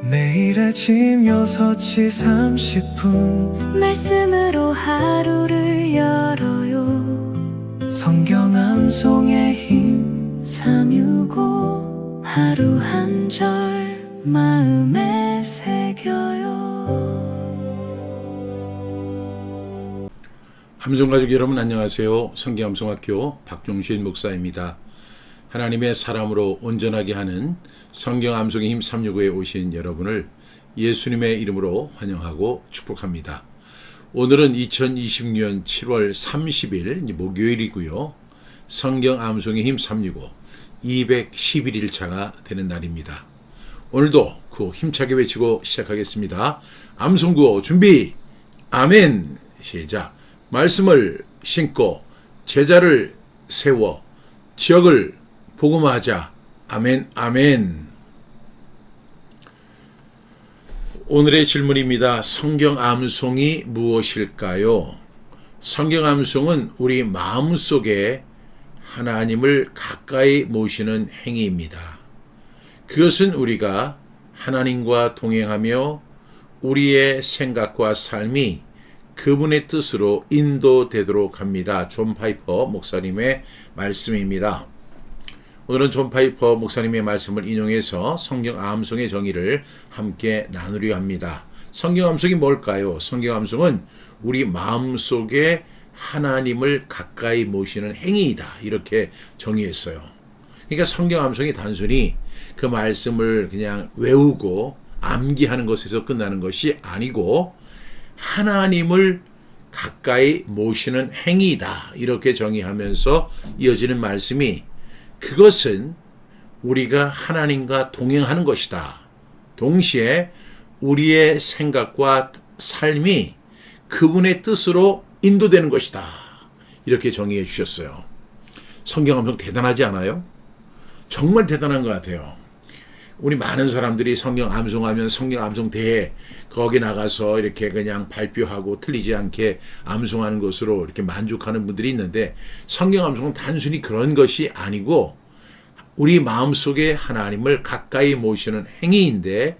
매일 아침 6시 30분 말씀으로 하루를 열어요. 성경 암송의 힘 365 하루 한 절 마음에 새겨요. 암송가족 여러분 안녕하세요. 성경암송학교 박종신 목사입니다. 하나님의 사람으로 온전하게 하는 성경 암송의 힘 365에 오신 여러분을 예수님의 이름으로 환영하고 축복합니다. 오늘은 2026년 7월 30일 목요일이고요. 성경 암송의 힘 365 211일차가 되는 날입니다. 오늘도 그 힘차게 외치고 시작하겠습니다. 암송구호 준비! 아멘! 시작! 말씀을 신고 제자를 세워 지역을 복음화하자. 아멘, 아멘. 오늘의 질문입니다. 성경 암송이 무엇일까요? 성경 암송은 우리 마음속에 하나님을 가까이 모시는 행위입니다. 그것은 우리가 하나님과 동행하며 우리의 생각과 삶이 그분의 뜻으로 인도되도록 합니다. 존 파이퍼 목사님의 말씀입니다. 오늘은 존 파이퍼 목사님의 말씀을 인용해서 성경 암송의 정의를 함께 나누려 합니다. 성경 암송이 뭘까요? 성경 암송은 우리 마음속에 하나님을 가까이 모시는 행위이다. 이렇게 정의했어요. 그러니까 성경 암송이 단순히 그 말씀을 그냥 외우고 암기하는 것에서 끝나는 것이 아니고 하나님을 가까이 모시는 행위이다. 이렇게 정의하면서 이어지는 말씀이 그것은 우리가 하나님과 동행하는 것이다. 동시에 우리의 생각과 삶이 그분의 뜻으로 인도되는 것이다. 이렇게 정의해 주셨어요. 성경 엄청 대단하지 않아요? 정말 대단한 것 같아요. 우리 많은 사람들이 성경 암송하면 성경 암송 대회 거기 나가서 이렇게 그냥 발표하고 틀리지 않게 암송하는 것으로 이렇게 만족하는 분들이 있는데 성경 암송은 단순히 그런 것이 아니고 우리 마음속에 하나님을 가까이 모시는 행위인데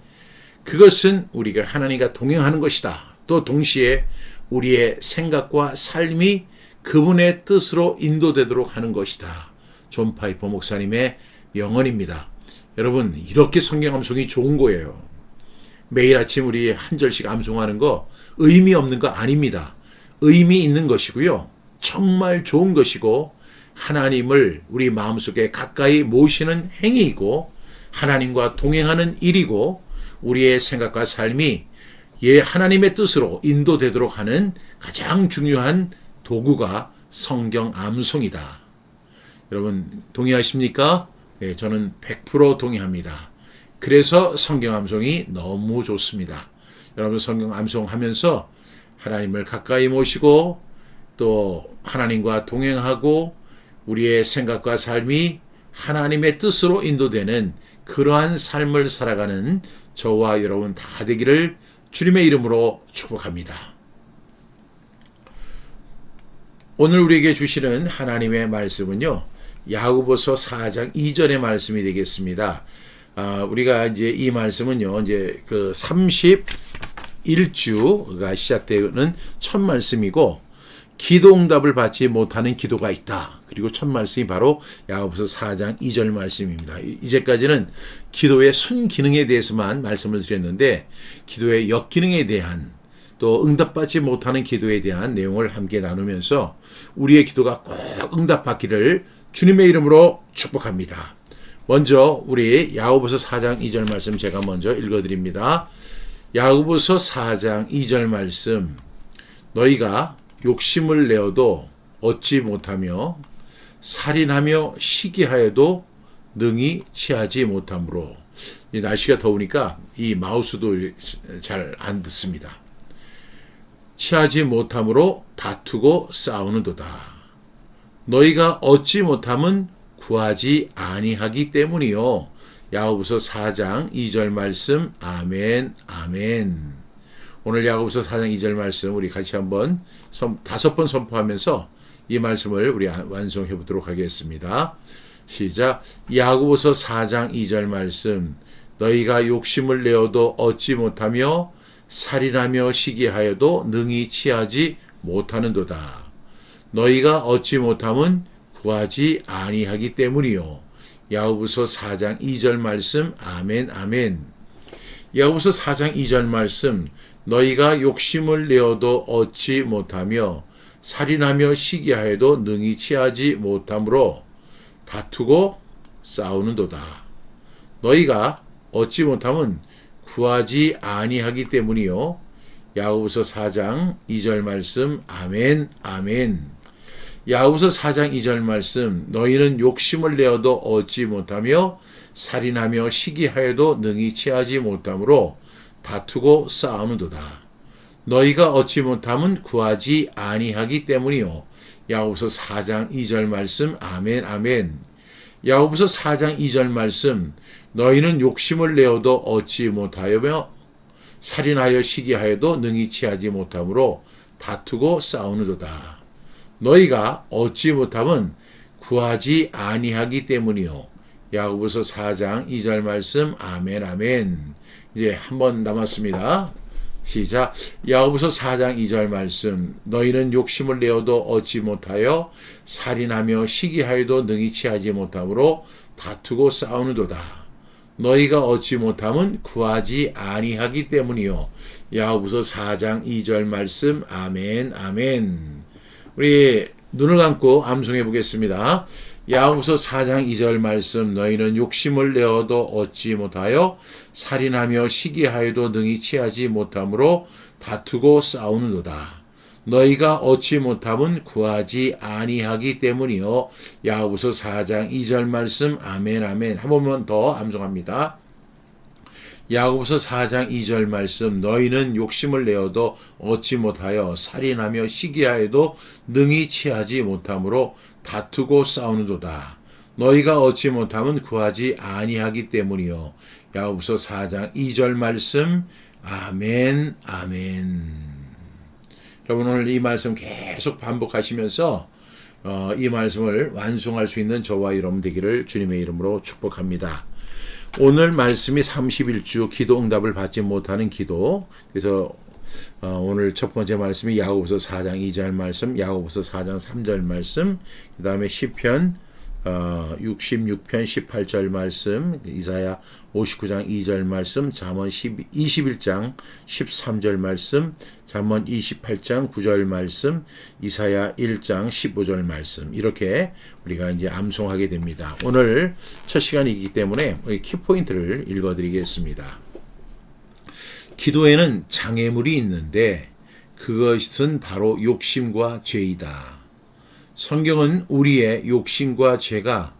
그것은 우리가 하나님과 동행하는 것이다. 또 동시에 우리의 생각과 삶이 그분의 뜻으로 인도되도록 하는 것이다. 존 파이퍼 목사님의 명언입니다. 여러분 이렇게 성경 암송이 좋은 거예요. 매일 아침 우리 한 절씩 암송하는 거 의미 없는 거 아닙니다. 의미 있는 것이고요. 정말 좋은 것이고 하나님을 우리 마음속에 가까이 모시는 행위이고 하나님과 동행하는 일이고 우리의 생각과 삶이 하나님의 뜻으로 인도되도록 하는 가장 중요한 도구가 성경 암송이다. 여러분 동의하십니까? 네, 저는 100% 동의합니다. 그래서 성경 암송이 너무 좋습니다. 여러분 성경 암송하면서 하나님을 가까이 모시고 또 하나님과 동행하고 우리의 생각과 삶이 하나님의 뜻으로 인도되는 그러한 삶을 살아가는 저와 여러분 다 되기를 주님의 이름으로 축복합니다. 오늘 우리에게 주시는 하나님의 말씀은요. 야고보서 4장 2절의 말씀이 되겠습니다. 우리가 이제 이 말씀은요, 이제 그 31주가 시작되는 첫 말씀이고, 기도 응답을 받지 못하는 기도가 있다. 그리고 첫 말씀이 바로 야고보서 4장 2절 말씀입니다. 이제까지는 기도의 순기능에 대해서만 말씀을 드렸는데, 기도의 역기능에 대한 또 응답받지 못하는 기도에 대한 내용을 함께 나누면서 우리의 기도가 꼭 응답받기를 주님의 이름으로 축복합니다. 먼저 우리 야고보서 4장 2절 말씀 제가 먼저 읽어드립니다. 야고보서 4장 2절 말씀 너희가 욕심을 내어도 얻지 못하며 살인하며 시기하여도 능히 취하지 못하므로 이 날씨가 더우니까 이 마우스도 잘 안 듣습니다. 취하지 못함으로 다투고 싸우는도다. 너희가 얻지 못함은 구하지 아니하기 때문이요. 야고보서 4장 2절 말씀 아멘 아멘. 오늘 야고보서 4장 2절 말씀 우리 같이 한번 5번 선포하면서 이 말씀을 우리 완성해 보도록 하겠습니다. 시작. 야고보서 4장 2절 말씀 너희가 욕심을 내어도 얻지 못하며 살인하며 시기하여도 능히 취하지 못하는도다. 너희가 얻지 못함은 구하지 아니하기 때문이요. 야고보서 4장 2절 말씀. 아멘 아멘. 야고보서 4장 2절 말씀. 너희가 욕심을 내어도 얻지 못하며 살인하며 시기하여도 능히 취하지 못함으로 다투고 싸우는도다. 너희가 얻지 못함은 구하지 아니하기 때문이요. 야고보서 4장 2절 말씀. 아멘 아멘. 야고보서 4장 2절 말씀. 너희는 욕심을 내어도 얻지 못하며 살인하며 시기하여도 능히 취하지 못함으로 다투고 싸우는도다. 너희가 얻지 못함은 구하지 아니하기 때문이요. 야고보서 4장 2절 말씀. 아멘 아멘. 야고보서 4장 2절 말씀. 너희는 욕심을 내어도 얻지 못하며 살인하여 시기하여도 능히 취하지 못함으로 다투고 싸우는도다. 너희가 얻지 못함은 구하지 아니하기 때문이요. 야고보서 4장 2절 말씀. 아멘 아멘. 이제 한 번 남았습니다. 시작. 야고보서 4장 2절 말씀. 너희는 욕심을 내어도 얻지 못하여 살인하며 시기하여도 능히 취하지 못함으로 다투고 싸우는도다. 너희가 얻지 못함은 구하지 아니하기 때문이요. 야고보서 4장 2절 말씀. 아멘 아멘. 우리 눈을 감고 암송해 보겠습니다. 야고보서 4장 2절 말씀. 너희는 욕심을 내어도 얻지 못하여 살인하며 시기하여도 능히 취하지 못함으로 다투고 싸우는도다. 너희가 얻지 못함은 구하지 아니하기 때문이요. 야고보서 4장 2절 말씀. 아멘 아멘. 한 번만 더 암송합니다. 야고보서 4장 2절 말씀. 너희는 욕심을 내어도 얻지 못하여 살인하며 시기하여도 능히 취하지 못함으로 다투고 싸우는도다. 너희가 얻지 못함은 구하지 아니하기 때문이요. 야고보서 4장 2절 말씀. 아멘 아멘. 여러분 오늘 이 말씀 계속 반복하시면서 이 말씀을 완성할 수 있는 저와 여러분 되기를 주님의 이름으로 축복합니다. 오늘 말씀이 31주 기도 응답을 받지 못하는 기도. 그래서 오늘 첫 번째 말씀이 야고보서 4장 2절 말씀, 야고보서 4장 3절 말씀, 그 다음에 시편 66편 18절 말씀, 이사야 59장 2절 말씀, 잠언 21장 13절 말씀, 잠언 28장 9절 말씀, 이사야 1장 15절 말씀. 이렇게 우리가 이제 암송하게 됩니다. 오늘 첫 시간이기 때문에 키포인트를 읽어드리겠습니다. 기도에는 장애물이 있는데 그것은 바로 욕심과 죄이다. 성경은 우리의 욕심과 죄가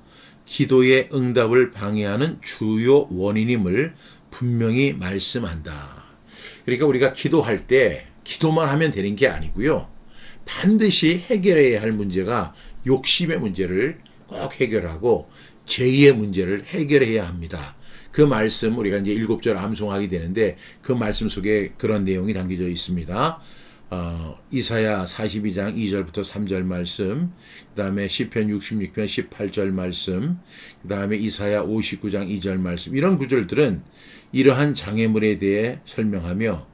기도의 응답을 방해하는 주요 원인임을 분명히 말씀한다. 그러니까 우리가 기도할 때 기도만 하면 되는 게 아니고요. 반드시 해결해야 할 문제가 욕심의 문제를 꼭 해결하고 죄의 문제를 해결해야 합니다. 그 말씀 우리가 이제 7절 암송하게 되는데 그 말씀 속에 그런 내용이 담겨져 있습니다. 이사야 42장 2절부터 3절 말씀, 그 다음에 시편 66편 18절 말씀, 그 다음에 이사야 59장 2절 말씀. 이런 구절들은 이러한 장애물에 대해 설명하며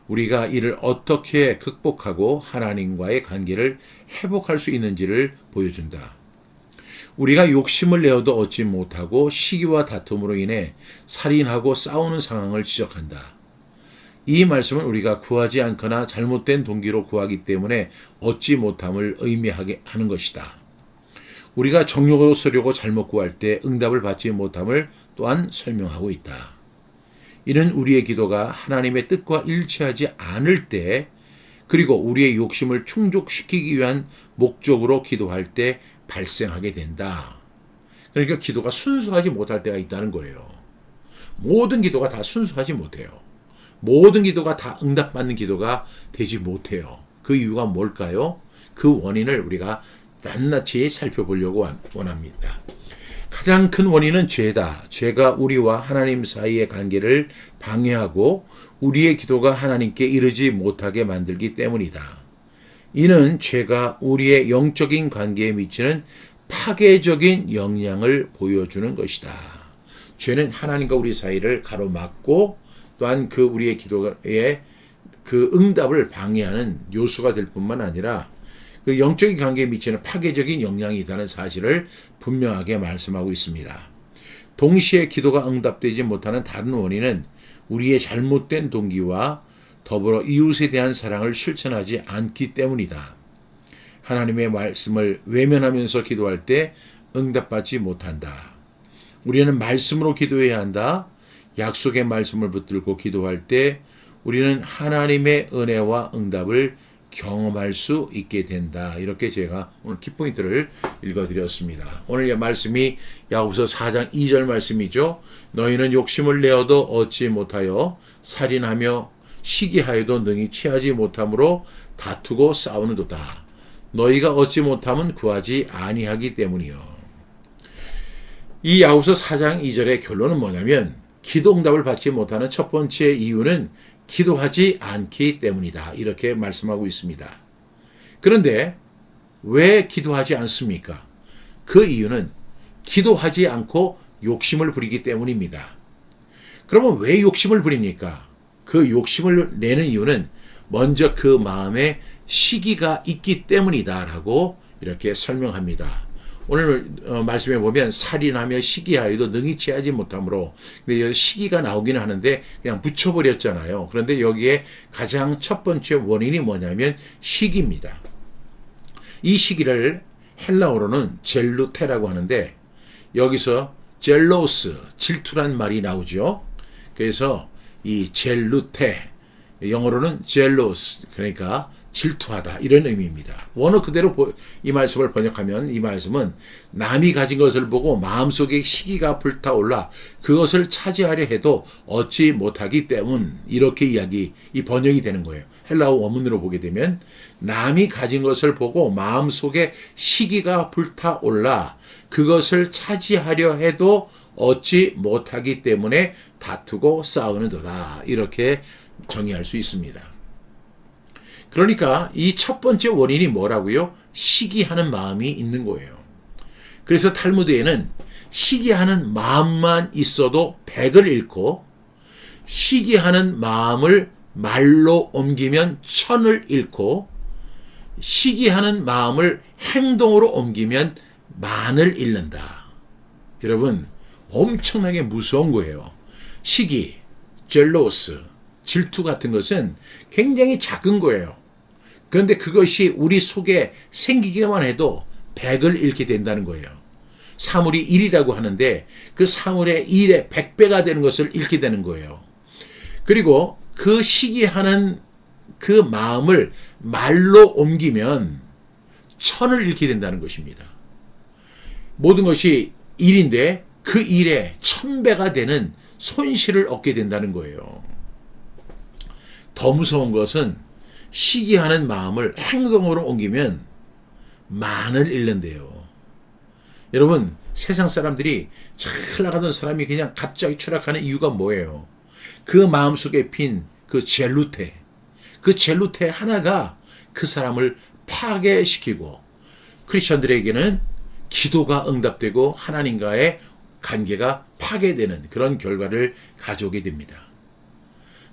우리가 이를 어떻게 극복하고 하나님과의 관계를 회복할 수 있는지를 보여준다. 우리가 욕심을 내어도 얻지 못하고 시기와 다툼으로 인해 살인하고 싸우는 상황을 지적한다. 이 말씀은 우리가 구하지 않거나 잘못된 동기로 구하기 때문에 얻지 못함을 의미하게 하는 것이다. 우리가 정욕으로 쓰려고 잘못 구할 때 응답을 받지 못함을 또한 설명하고 있다. 이는 우리의 기도가 하나님의 뜻과 일치하지 않을 때, 그리고 우리의 욕심을 충족시키기 위한 목적으로 기도할 때 발생하게 된다. 그러니까 기도가 순수하지 못할 때가 있다는 거예요. 모든 기도가 다 순수하지 못해요. 모든 기도가 다 응답받는 기도가 되지 못해요. 그 이유가 뭘까요? 그 원인을 우리가 낱낱이 살펴보려고 원합니다. 가장 큰 원인은 죄다. 죄가 우리와 하나님 사이의 관계를 방해하고 우리의 기도가 하나님께 이르지 못하게 만들기 때문이다. 이는 죄가 우리의 영적인 관계에 미치는 파괴적인 영향을 보여주는 것이다. 죄는 하나님과 우리 사이를 가로막고 또한 그 우리의 기도에 그 응답을 방해하는 요소가 될 뿐만 아니라 그 영적인 관계에 미치는 파괴적인 영향이 있다는 사실을 분명하게 말씀하고 있습니다. 동시에 기도가 응답되지 못하는 다른 원인은 우리의 잘못된 동기와 더불어 이웃에 대한 사랑을 실천하지 않기 때문이다. 하나님의 말씀을 외면하면서 기도할 때 응답받지 못한다. 우리는 말씀으로 기도해야 한다. 약속의 말씀을 붙들고 기도할 때 우리는 하나님의 은혜와 응답을 경험할 수 있게 된다. 이렇게 제가 오늘 키포인트를 읽어드렸습니다. 오늘 말씀이 야고보서 4장 2절 말씀이죠. 너희는 욕심을 내어도 얻지 못하여 살인하며 시기하여도 능히 취하지 못함으로 다투고 싸우는도다. 너희가 얻지 못함은 구하지 아니하기 때문이요. 이 야고보서 4장 2절의 결론은 뭐냐면 기도 응답을 받지 못하는 첫 번째 이유는 기도하지 않기 때문이다. 이렇게 말씀하고 있습니다. 그런데 왜 기도하지 않습니까? 그 이유는 기도하지 않고 욕심을 부리기 때문입니다. 그러면 왜 욕심을 부립니까? 그 욕심을 내는 이유는 먼저 그 마음에 시기가 있기 때문이다라고 이렇게 설명합니다. 오늘 말씀에 보면 살인하며 시기하여도 능히 취하지 못함으로, 근데 여기 시기가 나오기는 하는데 그냥 붙여버렸잖아요. 그런데 여기에 가장 첫 번째 원인이 뭐냐면 시기입니다. 이 시기를 헬라어로는 젤루테라고 하는데 여기서 젤로스, 질투란 말이 나오죠. 그래서 이 젤루테, 영어로는 젤로스, 그러니까 질투하다, 이런 의미입니다. 원어 그대로 이 말씀을 번역하면 이 말씀은 남이 가진 것을 보고 마음속에 시기가 불타올라 그것을 차지하려 해도 얻지 못하기 때문, 이렇게 이 번역이 되는 거예요. 헬라어 원문으로 보게 되면 남이 가진 것을 보고 마음속에 시기가 불타올라 그것을 차지하려 해도 얻지 못하기 때문에 다투고 싸우는도다, 이렇게 정의할 수 있습니다. 그러니까 이 첫 번째 원인이 뭐라고요? 시기하는 마음이 있는 거예요. 그래서 탈무드에는 시기하는 마음만 있어도 100을 잃고 시기하는 마음을 말로 옮기면 1000을 잃고 시기하는 마음을 행동으로 옮기면 10,000을 잃는다. 여러분, 엄청나게 무서운 거예요. 시기, 젤로스, 질투 같은 것은 굉장히 작은 거예요. 그런데 그것이 우리 속에 생기기만 해도 100을 잃게 된다는 거예요. 사물이 1이라고 하는데 그 사물의 1의 100배가 되는 것을 잃게 되는 거예요. 그리고 그 시기하는 그 마음을 말로 옮기면 1000을 잃게 된다는 것입니다. 모든 것이 1인데 그 1의 1000배가 되는 손실을 얻게 된다는 거예요. 더 무서운 것은 시기하는 마음을 행동으로 옮기면 10,000을 잃는데요. 여러분, 세상 사람들이 잘 나가던 사람이 그냥 갑자기 추락하는 이유가 뭐예요? 그 마음속에 핀 그 젤루테, 그 젤루테 하나가 그 사람을 파괴시키고 크리스천들에게는 기도가 응답되고 하나님과의 관계가 파괴되는 그런 결과를 가져오게 됩니다.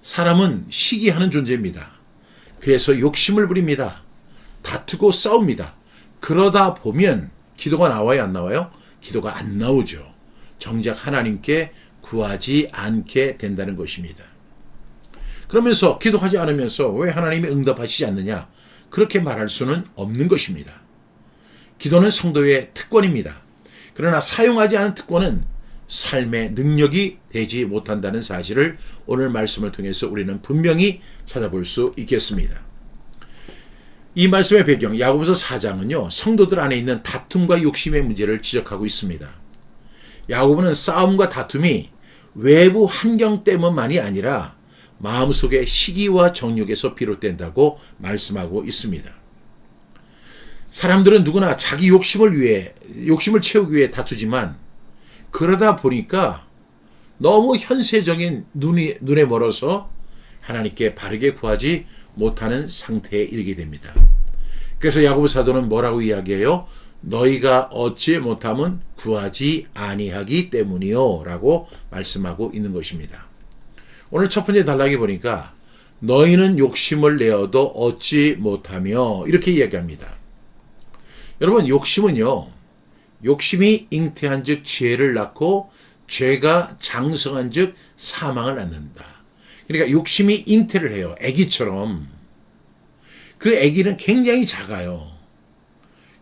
사람은 시기하는 존재입니다. 그래서 욕심을 부립니다. 다투고 싸웁니다. 그러다 보면 기도가 나와요, 안 나와요? 기도가 안 나오죠. 정작 하나님께 구하지 않게 된다는 것입니다. 그러면서 기도하지 않으면서 왜 하나님이 응답하시지 않느냐? 그렇게 말할 수는 없는 것입니다. 기도는 성도의 특권입니다. 그러나 사용하지 않은 특권은 삶의 능력이 되지 못한다는 사실을 오늘 말씀을 통해서 우리는 분명히 찾아볼 수 있겠습니다. 이 말씀의 배경, 야고보서 4장은요, 성도들 안에 있는 다툼과 욕심의 문제를 지적하고 있습니다. 야고보는 싸움과 다툼이 외부 환경 때문만이 아니라 마음속의 시기와 정욕에서 비롯된다고 말씀하고 있습니다. 사람들은 누구나 자기 욕심을 채우기 위해 다투지만 그러다 보니까 너무 현세적인 눈에 멀어서 하나님께 바르게 구하지 못하는 상태에 이르게 됩니다. 그래서 야고보 사도는 뭐라고 이야기해요? 너희가 얻지 못함은 구하지 아니하기 때문이요 라고 말씀하고 있는 것입니다. 오늘 첫 번째 단락에 보니까 너희는 욕심을 내어도 얻지 못하며 이렇게 이야기합니다. 여러분, 욕심은요, 욕심이 잉태한 즉 죄를 낳고 죄가 장성한 즉 사망을 낳는다. 그러니까 욕심이 잉태를 해요. 아기처럼. 그 아기는 굉장히 작아요.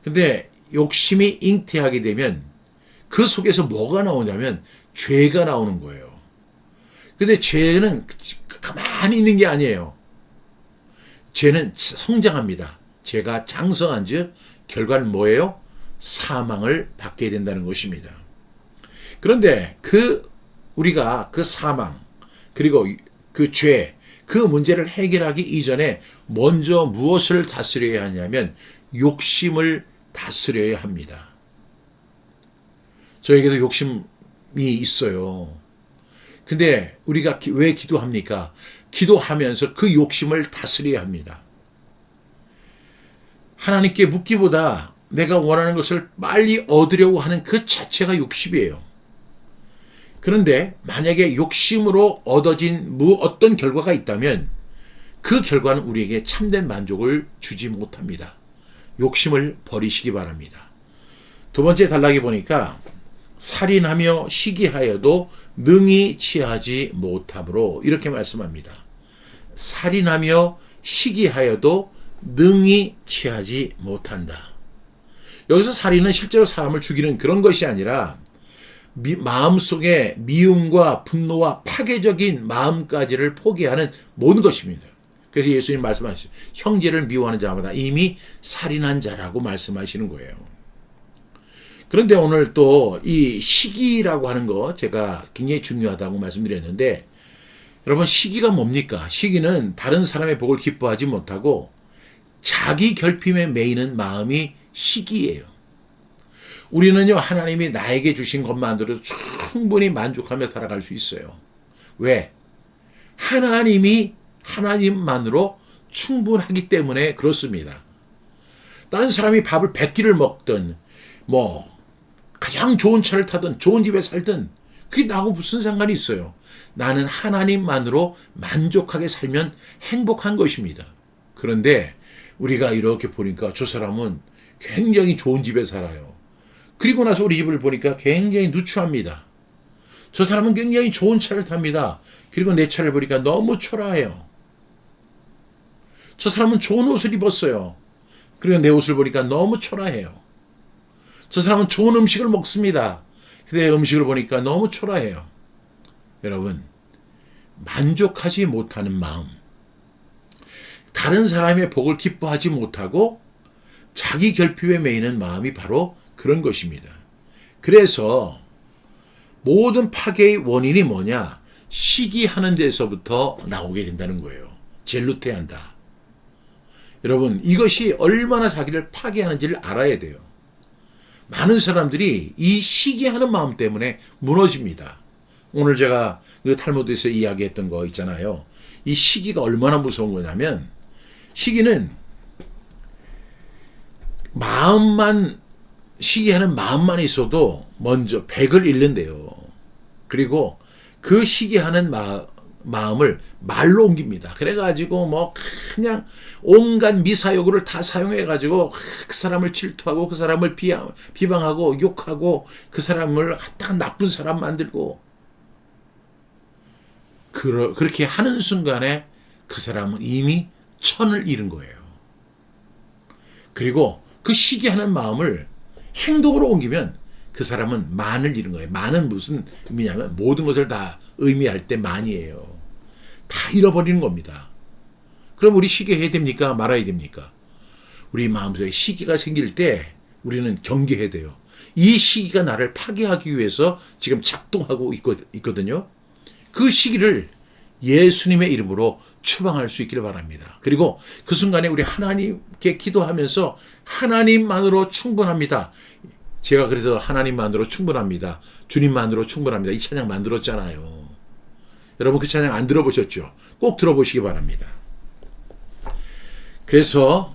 근데 욕심이 잉태하게 되면 그 속에서 뭐가 나오냐면 죄가 나오는 거예요. 근데 죄는 가만히 있는 게 아니에요. 죄는 성장합니다. 죄가 장성한 즉 결과는 뭐예요? 사망을 받게 된다는 것입니다. 그런데 우리가 그 사망 그리고 그 죄, 그 문제를 해결하기 이전에 먼저 무엇을 다스려야 하냐면 욕심을 다스려야 합니다. 저에게도 욕심이 있어요. 근데 우리가 왜 기도합니까? 기도하면서 그 욕심을 다스려야 합니다. 하나님께 묻기보다 내가 원하는 것을 빨리 얻으려고 하는 그 자체가 욕심이에요. 그런데 만약에 욕심으로 얻어진 어떤 결과가 있다면 그 결과는 우리에게 참된 만족을 주지 못합니다. 욕심을 버리시기 바랍니다. 두 번째 단락에 보니까 살인하며 시기하여도 능히 취하지 못함으로 이렇게 말씀합니다. 살인하며 시기하여도 능히 취하지 못한다. 여기서 살인은 실제로 사람을 죽이는 그런 것이 아니라 마음속에 미움과 분노와 파괴적인 마음까지를 포기하는 모든 것입니다. 그래서 예수님 말씀하시죠. 형제를 미워하는 자마다 이미 살인한 자라고 말씀하시는 거예요. 그런데 오늘 또 이 시기라고 하는 거 제가 굉장히 중요하다고 말씀드렸는데 여러분, 시기가 뭡니까? 시기는 다른 사람의 복을 기뻐하지 못하고 자기 결핍에 매이는 마음이 시기예요. 우리는요, 하나님이 나에게 주신 것만으로도 충분히 만족하며 살아갈 수 있어요. 왜? 하나님만으로 충분하기 때문에 그렇습니다. 다른 사람이 밥을 100끼를 먹든 가장 좋은 차를 타든 좋은 집에 살든 그게 나하고 무슨 상관이 있어요. 나는 하나님만으로 만족하게 살면 행복한 것입니다. 그런데 우리가 이렇게 보니까 저 사람은 굉장히 좋은 집에 살아요. 그리고 나서 우리 집을 보니까 굉장히 누추합니다. 저 사람은 굉장히 좋은 차를 탑니다. 그리고 내 차를 보니까 너무 초라해요. 저 사람은 좋은 옷을 입었어요. 그리고 내 옷을 보니까 너무 초라해요. 저 사람은 좋은 음식을 먹습니다. 근데 음식을 보니까 너무 초라해요. 여러분, 만족하지 못하는 마음, 다른 사람의 복을 기뻐하지 못하고 자기 결핍에 매이는 마음이 바로 그런 것입니다. 그래서 모든 파괴의 원인이 뭐냐? 시기하는 데서부터 나오게 된다는 거예요. 젤루테한다. 여러분, 이것이 얼마나 자기를 파괴하는지를 알아야 돼요. 많은 사람들이 이 시기하는 마음 때문에 무너집니다. 오늘 제가 그 탈무드에서 이야기했던 거 있잖아요. 이 시기가 얼마나 무서운 거냐면, 시기는 시기하는 마음만 있어도 먼저 100을 잃는데요. 그리고 그 시기하는 마음을 말로 옮깁니다. 그래가지고 그냥 온갖 미사여구를 다 사용해가지고 그 사람을 질투하고 그 사람을 비방하고 욕하고 그 사람을 딱 나쁜 사람 만들고 그렇게 하는 순간에 그 사람은 이미 천을 잃은 거예요. 그리고 그 시기하는 마음을 행동으로 옮기면 그 사람은 만을 잃은 거예요. 만은 무슨 의미냐면 모든 것을 다 의미할 때 만이에요. 다 잃어버리는 겁니다. 그럼 우리 시기해야 됩니까? 말아야 됩니까? 우리 마음속에 시기가 생길 때 우리는 경계해야 돼요. 이 시기가 나를 파괴하기 위해서 지금 작동하고 있거든요. 그 시기를 예수님의 이름으로 추방할 수 있기를 바랍니다. 그리고 그 순간에 우리 하나님께 기도하면서 하나님만으로 충분합니다. 제가 그래서 하나님만으로 충분합니다. 주님만으로 충분합니다. 이 찬양 만들었잖아요. 여러분, 그 찬양 안 들어보셨죠? 꼭 들어보시기 바랍니다. 그래서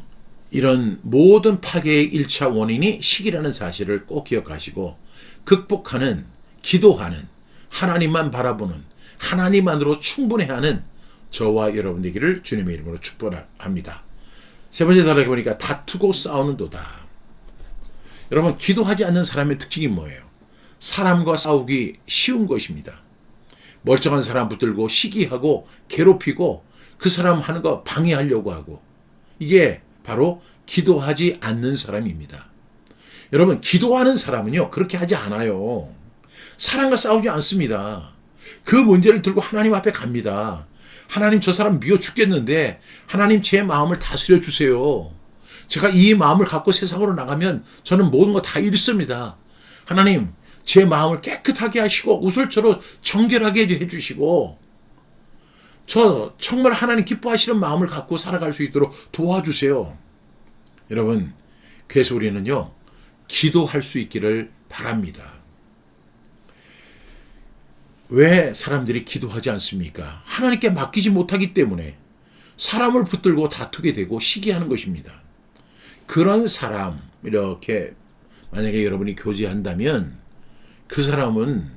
이런 모든 파괴의 1차 원인이 시기라는 사실을 꼭 기억하시고 극복하는, 기도하는, 하나님만 바라보는, 하나님만으로 충분해하는 저와 여러분 되기를 주님의 이름으로 축복합니다. 세 번째 단락에 보니까 다투고 싸우는도다. 여러분, 기도하지 않는 사람의 특징이 뭐예요? 사람과 싸우기 쉬운 것입니다. 멀쩡한 사람 붙들고 시기하고 괴롭히고 그 사람 하는 거 방해하려고 하고, 이게 바로 기도하지 않는 사람입니다. 여러분, 기도하는 사람은요 그렇게 하지 않아요. 사람과 싸우지 않습니다. 그 문제를 들고 하나님 앞에 갑니다. 하나님, 저 사람 미워 죽겠는데 하나님 제 마음을 다스려 주세요. 제가 이 마음을 갖고 세상으로 나가면 저는 모든 거 다 잃습니다. 하나님, 제 마음을 깨끗하게 하시고 우설처럼 정결하게 해주시고 저 정말 하나님 기뻐하시는 마음을 갖고 살아갈 수 있도록 도와주세요. 여러분, 그래서 우리는요 기도할 수 있기를 바랍니다. 왜 사람들이 기도하지 않습니까? 하나님께 맡기지 못하기 때문에 사람을 붙들고 다투게 되고 시기하는 것입니다. 그런 사람, 이렇게 만약에 여러분이 교제한다면 그 사람은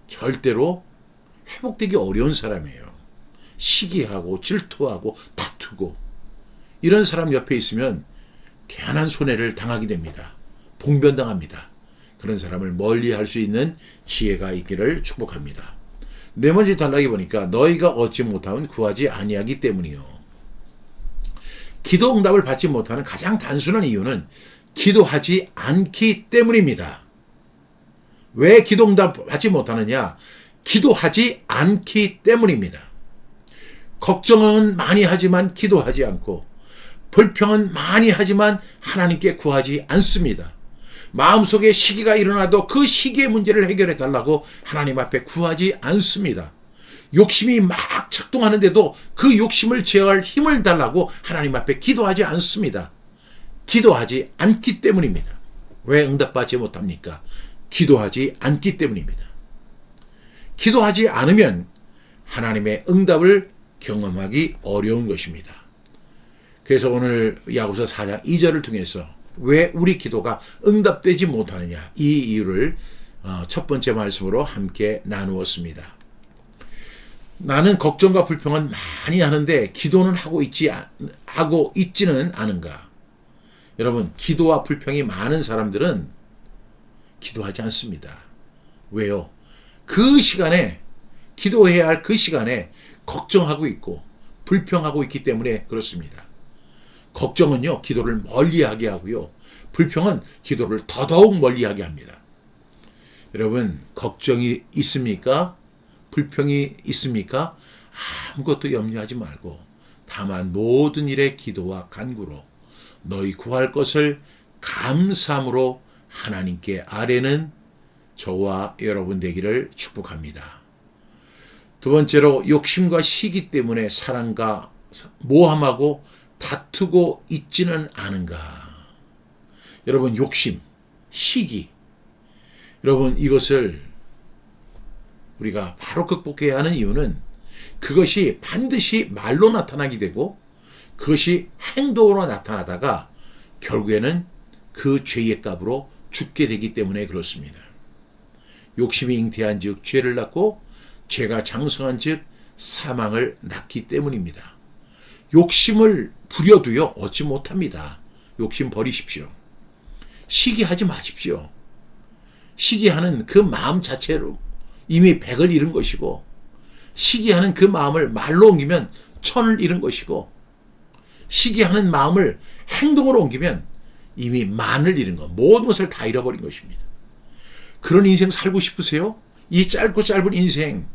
절대로 회복되기 어려운 사람이에요. 시기하고 질투하고 다투고 이런 사람 옆에 있으면 괜한 손해를 당하게 됩니다. 봉변당합니다. 그런 사람을 멀리할 수 있는 지혜가 있기를 축복합니다. 네 번째 단락에 보니까 너희가 얻지 못하면 구하지 아니하기 때문이요. 기도 응답을 받지 못하는 가장 단순한 이유는 기도하지 않기 때문입니다. 왜 기도 응답 받지 못하느냐? 기도하지 않기 때문입니다. 걱정은 많이 하지만 기도하지 않고, 불평은 많이 하지만 하나님께 구하지 않습니다. 마음속에 시기가 일어나도 그 시기의 문제를 해결해 달라고 하나님 앞에 구하지 않습니다. 욕심이 막 작동하는데도 그 욕심을 제어할 힘을 달라고 하나님 앞에 기도하지 않습니다. 기도하지 않기 때문입니다. 왜 응답받지 못합니까? 기도하지 않기 때문입니다. 기도하지 않으면 하나님의 응답을 경험하기 어려운 것입니다. 그래서 오늘 야고보서 4장 2절을 통해서 왜 우리 기도가 응답되지 못하느냐, 이 이유를 첫 번째 말씀으로 함께 나누었습니다. 나는 걱정과 불평은 많이 하는데 기도는 하고 있지는 않은가? 여러분, 기도와 불평이 많은 사람들은 기도하지 않습니다. 왜요? 그 시간에, 기도해야 할 그 시간에 걱정하고 있고 불평하고 있기 때문에 그렇습니다. 걱정은요 기도를 멀리하게 하고요, 불평은 기도를 더더욱 멀리하게 합니다. 여러분, 걱정이 있습니까? 불평이 있습니까? 아무것도 염려하지 말고 다만 모든 일에 기도와 간구로 너희 구할 것을 감사함으로 하나님께 아뢰는 저와 여러분 되기를 축복합니다. 두 번째로, 욕심과 시기 때문에 사랑과 모함하고 다투고 있지는 않은가? 여러분, 욕심, 시기, 여러분, 이것을 우리가 바로 극복해야 하는 이유는 그것이 반드시 말로 나타나게 되고 그것이 행동으로 나타나다가 결국에는 그 죄의 값으로 죽게 되기 때문에 그렇습니다. 욕심이 잉태한 즉 죄를 낳고 죄가 장성한 즉 사망을 낳기 때문입니다. 욕심을 부려도요 얻지 못합니다. 욕심 버리십시오. 시기하지 마십시오. 시기하는 그 마음 자체로 이미 100을 잃은 것이고, 시기하는 그 마음을 말로 옮기면 1000을 잃은 것이고, 시기하는 마음을 행동으로 옮기면 이미 10,000을 잃은 것, 모든 것을 다 잃어버린 것입니다. 그런 인생 살고 싶으세요? 이 짧고 짧은 인생,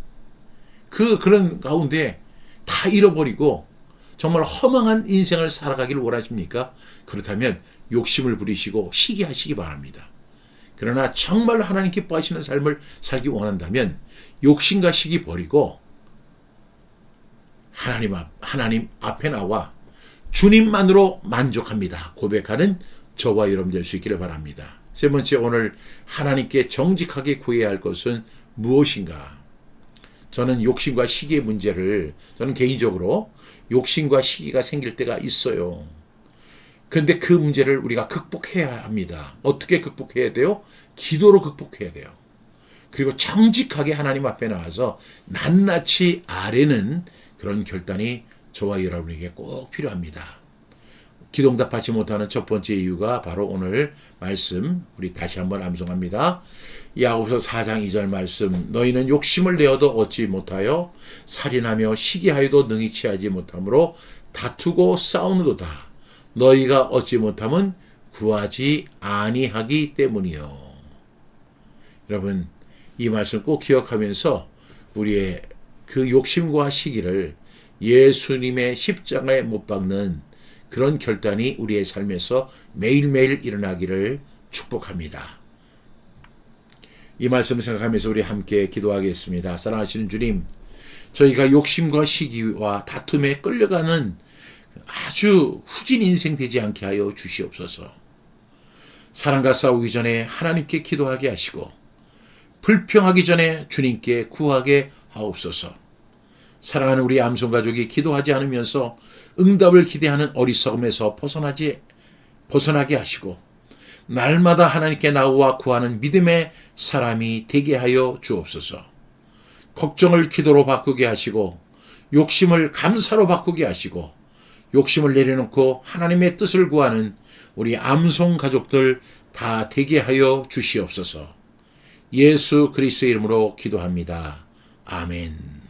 그런 가운데 다 잃어버리고 정말 허망한 인생을 살아가기를 원하십니까? 그렇다면 욕심을 부리시고 시기하시기 바랍니다. 그러나 정말 하나님 기뻐하시는 삶을 살기 원한다면 욕심과 시기 버리고 하나님 앞에 나와 주님만으로 만족합니다 고백하는 저와 여러분 될 수 있기를 바랍니다. 세 번째, 오늘 하나님께 정직하게 구해야 할 것은 무엇인가? 저는 욕심과 시기의 문제를, 저는 개인적으로 욕심과 시기가 생길 때가 있어요. 그런데 그 문제를 우리가 극복해야 합니다. 어떻게 극복해야 돼요? 기도로 극복해야 돼요. 그리고 정직하게 하나님 앞에 나와서 낱낱이 아뢰는 그런 결단이 저와 여러분에게 꼭 필요합니다. 기도응답 받지 못하는 첫 번째 이유가 바로 오늘 말씀, 우리 다시 한번 암송합니다. 야고보서 4장 2절 말씀, 너희는 욕심을 내어도 얻지 못하여 살인하며 시기하여도 능히 취하지 못하므로 다투고 싸우는도다. 너희가 얻지 못함은 구하지 아니하기 때문이요. 여러분, 이 말씀 꼭 기억하면서 우리의 그 욕심과 시기를 예수님의 십자가에 못 박는 그런 결단이 우리의 삶에서 매일매일 일어나기를 축복합니다. 이 말씀을 생각하면서 우리 함께 기도하겠습니다. 사랑하시는 주님, 저희가 욕심과 시기와 다툼에 끌려가는 아주 후진 인생 되지 않게 하여 주시옵소서. 사랑과 싸우기 전에 하나님께 기도하게 하시고 불평하기 전에 주님께 구하게 하옵소서. 사랑하는 우리 암송가족이 기도하지 않으면서 응답을 기대하는 어리석음에서 벗어나게 하시고 날마다 하나님께 나와 구하는 믿음의 사람이 되게 하여 주옵소서. 걱정을 기도로 바꾸게 하시고 욕심을 감사로 바꾸게 하시고 욕심을 내려놓고 하나님의 뜻을 구하는 우리 암송 가족들 다 되게 하여 주시옵소서. 예수 그리스도의 이름으로 기도합니다. 아멘.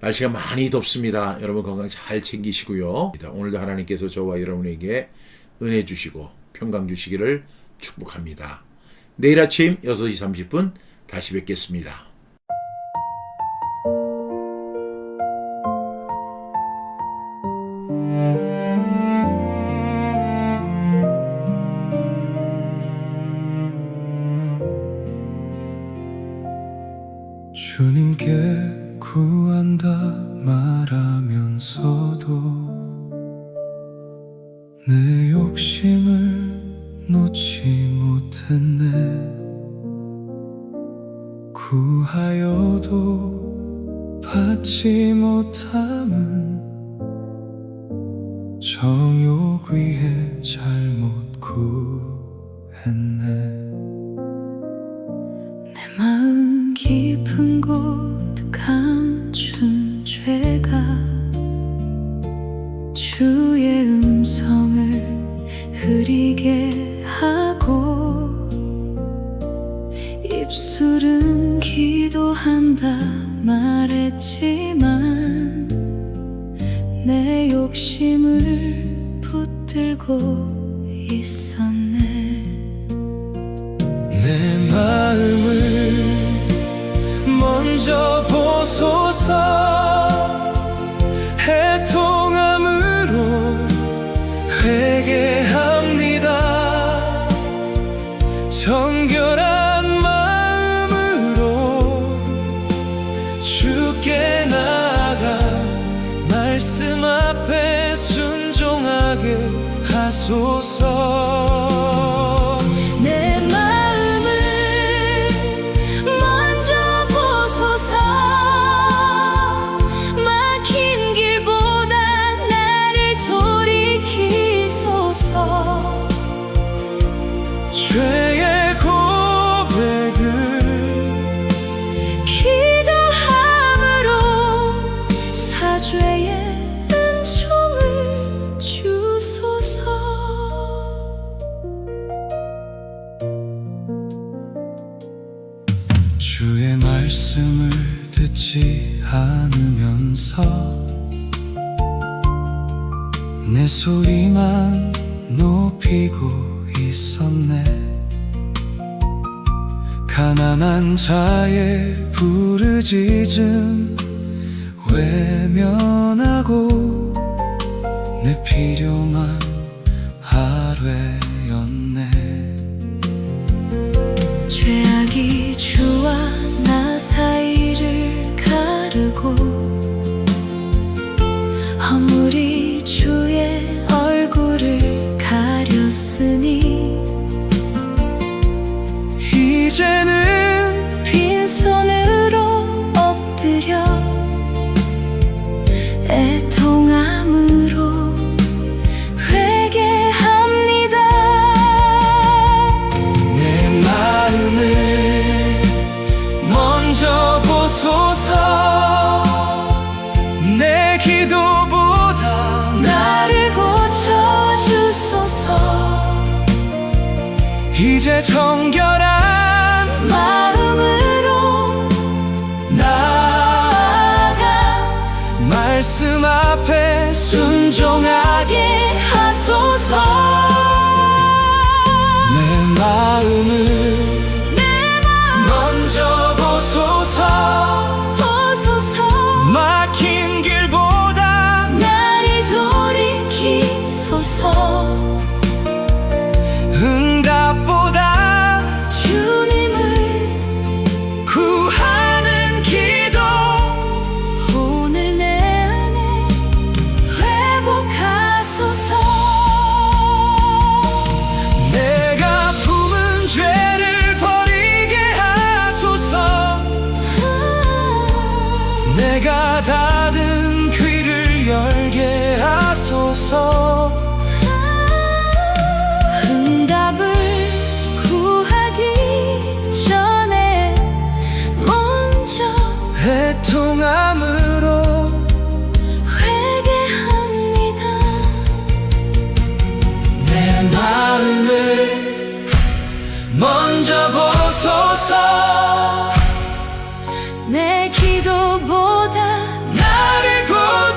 날씨가 많이 덥습니다. 여러분 건강 잘 챙기시고요. 오늘도 하나님께서 저와 여러분에게 은혜 주시고 평강 주시기를 축복합니다. 내일 아침 6시 30분 다시 뵙겠습니다. 주님께 구한다 말하면서도 내 욕심을 놓지 못했네. 구하여도 받지 못함은 정욕 위에 잘못 구했네. 내 마음 깊은 곳 감춘 죄가 주의 음성을 흐리게 하고 입술은 기도한다 말했지만 내 욕심을 붙들고 있었네. 내 마음을 먼저 보소서. 해통함으로 회개합니다. 정결한 마음으로 주께 나아가 말씀 앞에 순종하게 하소서. 죄의 고백을 기도함으로 사죄의 은총을 주소서. 주의 말씀을 듣지 않으면서 내 소리만 높이고 있었네. 가난한 자의 부르짖음 외면하고 내 필요만 아뢰었네. 죄악이 주와 나 사이를 가르고 허물이 주의 얼굴을 가렸으니 이제는 빈손으로 엎드려 애통함을 정결한 마음으로 나아가 말씀 앞에 순종하게 하소서. 내 마음을 먼저 보소서 막힌 길보다 나를 돌이키소서. 응답보다 주님을 구하는 기도 오늘 내 안에 회복하소서. 내가 품은 죄를 버리게 하소서 내가 닫은 귀를 열게 하소서 응답을 구하기 전에 먼저 애통함으로 회개합니다. 내 마음을 먼저 보소서 내 기도보다 나를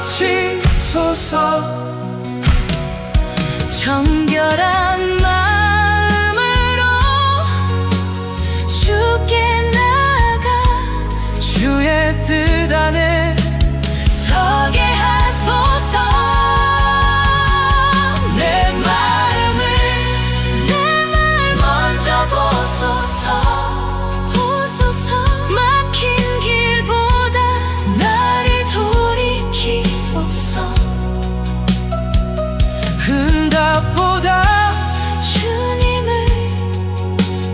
고치소서 정결한 마음으로 주께 나아가 주의 뜻 안에 서게 하소서. 내 마음을 먼저 보소서. 막힌 길보다 나를 돌이키소서. 응답보다 주님을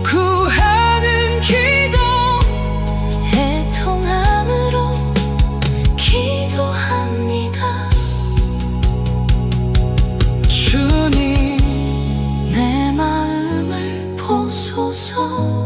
구하는 기도 애통함으로 기도합니다. 주님 내 마음을 보소서.